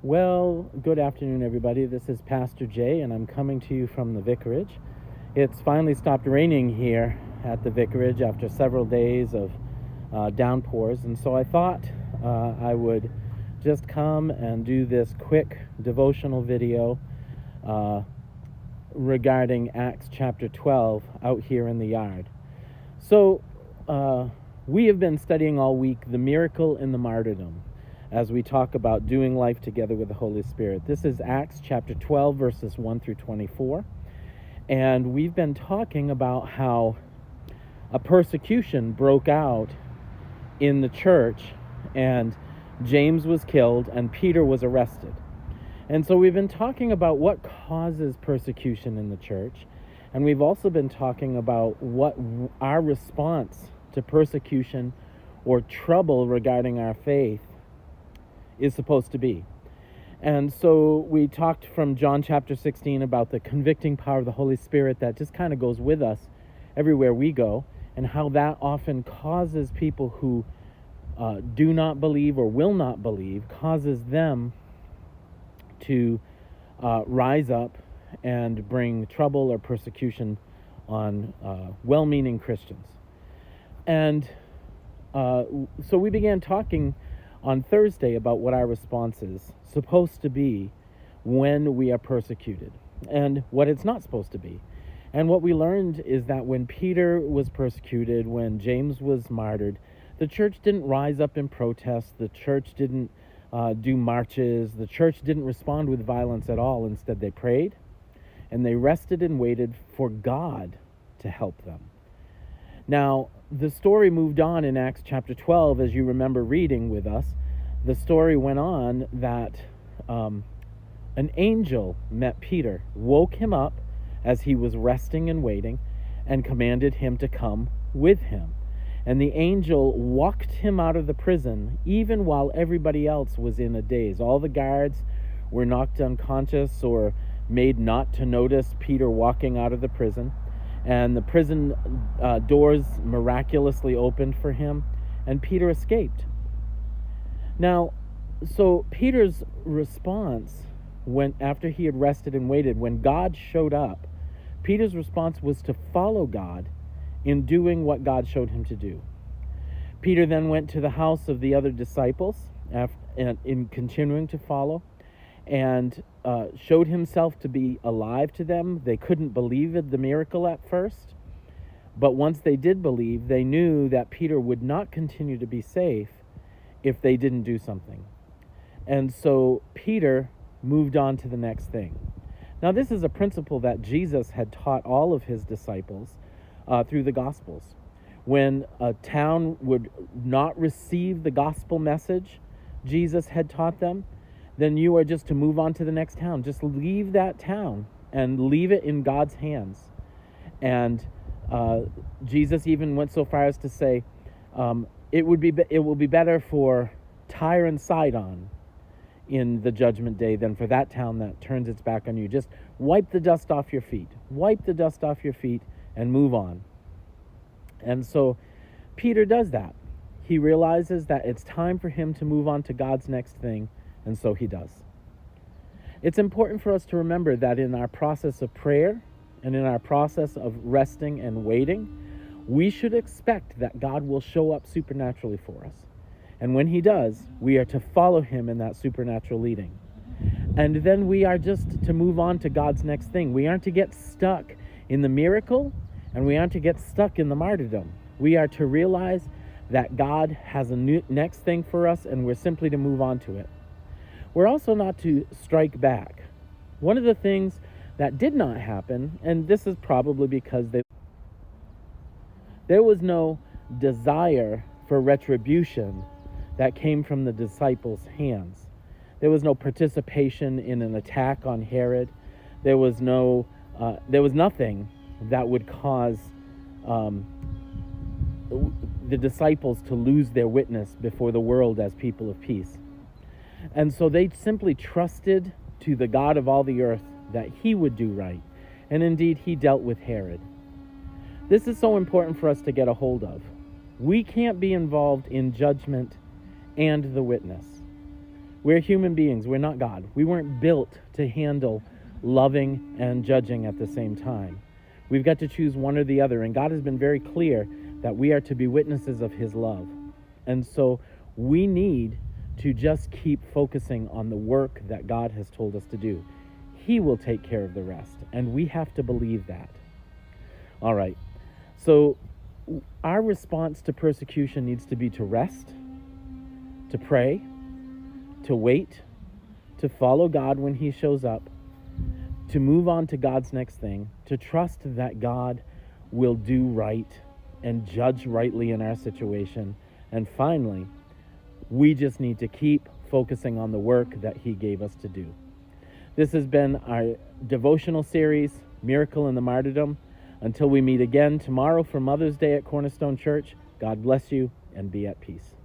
Well, good afternoon, everybody. This is Pastor Jay, and I'm coming to you from the vicarage. It's finally stopped raining here at the vicarage after several days of downpours, and so I thought I would just come and do this quick devotional video regarding Acts chapter 12 out here in the yard. So, we have been studying all week the Miracle in the Martyrdom, as we talk about doing life together with the Holy Spirit. This is Acts chapter 12, verses 1 through 24. And we've been talking about how a persecution broke out in the church, and James was killed, and Peter was arrested. And so we've been talking about what causes persecution in the church, and we've also been talking about what our response to persecution or trouble regarding our faith is supposed to be. And so we talked from John chapter 16 about the convicting power of the Holy Spirit that just kind of goes with us everywhere we go, and how that often causes people who do not believe or will not believe, causes them to rise up and bring trouble or persecution on well-meaning Christians. And so we began talking on Thursday about what our response is supposed to be when we are persecuted, and what it's not supposed to be. And what we learned is that when Peter was persecuted, when James was martyred, the church didn't rise up in protest, the church didn't do marches, the church didn't respond with violence at all. Instead, they prayed, and they rested and waited for God to help them. Now, the story moved on in Acts chapter 12, as you remember reading with us. The story went on that an angel met Peter, woke him up as he was resting and waiting, and commanded him to come with him. And the angel walked him out of the prison, even while everybody else was in a daze. All the guards were knocked unconscious or made not to notice Peter walking out of the prison. And the prison doors miraculously opened for him, and Peter escaped. Now, so Peter's response, after he had rested and waited, when God showed up, Peter's response was to follow God in doing what God showed him to do. Peter then went to the house of the other disciples, in continuing to follow, and showed himself to be alive to them. They couldn't believe the miracle at first, but once they did believe, they knew that Peter would not continue to be safe if they didn't do something. And so Peter moved on to the next thing. Now, this is a principle that Jesus had taught all of his disciples through the Gospels. When a town would not receive the gospel message Jesus had taught them, then you are just to move on to the next town. Just leave that town and leave it in God's hands. And Jesus even went so far as to say, it will be better for Tyre and Sidon in the judgment day than for that town that turns its back on you. Just wipe the dust off your feet. Wipe the dust off your feet and move on. And so Peter does that. He realizes that it's time for him to move on to God's next thing, and so he does. It's important for us to remember that in our process of prayer and in our process of resting and waiting, we should expect that God will show up supernaturally for us. And when he does, we are to follow him in that supernatural leading. And then we are just to move on to God's next thing. We aren't to get stuck in the miracle, and we aren't to get stuck in the martyrdom. We are to realize that God has a new next thing for us, and we're simply to move on to it. We're also not to strike back. One of the things that did not happen, and this is probably because there was no desire for retribution that came from the disciples' hands. There was no participation in an attack on Herod. There was nothing that would cause the disciples to lose their witness before the world as people of peace. And so they simply trusted to the God of all the earth that he would do right. And indeed, he dealt with Herod. This is so important for us to get a hold of. We can't be involved in judgment and the witness. We're human beings. We're not God. We weren't built to handle loving and judging at the same time. We've got to choose one or the other, and God has been very clear that we are to be witnesses of his love. And so we need to just keep focusing on the work that God has told us to do. He will take care of the rest, and we have to believe that. All right, so our response to persecution needs to be to rest, to pray, to wait, to follow God when he shows up, to move on to God's next thing, to trust that God will do right and judge rightly in our situation. And finally, we just need to keep focusing on the work that he gave us to do. This has been our devotional series, Miracle in the Martyrdom. Until we meet again tomorrow for Mother's Day at Cornerstone Church, God bless you and be at peace.